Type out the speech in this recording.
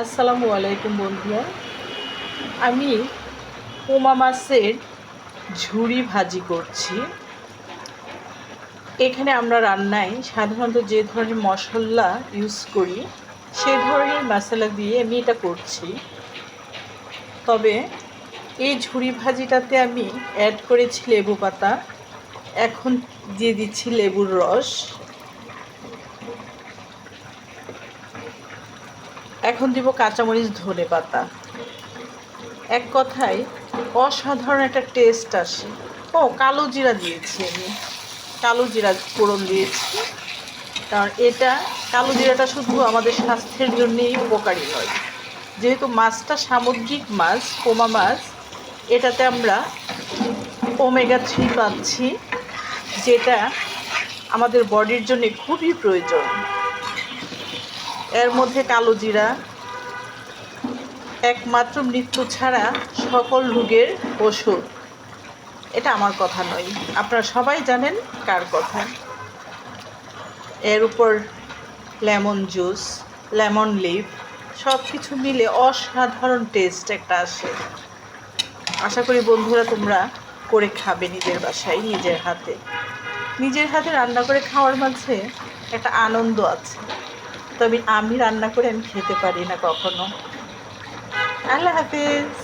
আসসালামু আলাইকুম বন্ধুরা। আমি পোমা মাছের ঝুরি ভাজি করছি। এখানে আমরা রান্নায় সাধারণত যে ধরনের মশলা ইউজ করি সেই ধরনের মশলা দিয়ে আমি এটা করছি। তবে এই ঝুরি ভাজিটাতে আমি অ্যাড করেছি লেবু পাতা, এখন দিয়ে দিচ্ছি লেবুর রস, এখন দিব কাঁচামরিচ, ধনে পাতা। এক কথায় অসাধারণ একটা টেস্ট আসে। কালো জিরা দিয়েছি, আমি কালো জিরা ফোড়ন দিয়েছি, কারণ এটা কালো জিরাটা শুধু আমাদের স্বাস্থ্যের জন্যই উপকারী নয়, যেহেতু মাছটা সামুদ্রিক মাছ, পোমা মাছ, এটাতে আমরা ওমেগা 3 পাচ্ছি, যেটা আমাদের বডির জন্য খুবই প্রয়োজন। এর মধ্যে কালো জিরা একমাত্র মৃত্যু ছাড়া সকল রোগের ওষুধ। এটা আমার কথা নয়, আপনারা সবাই জানেন কার কথা। এর উপর লেমন জুস, লেমন লিফ, সব কিছু মিলে অসাধারণ টেস্ট একটা আসে। আশা করি বন্ধুরা তোমরা করে খাবে নিজের বাসায়, নিজের হাতে রান্না করে খাওয়ার মাঝে একটা আনন্দ আছে। তবে আমি রান্না করে আমি খেতে পারি না কখনো। আল্লাহ হাফেজ।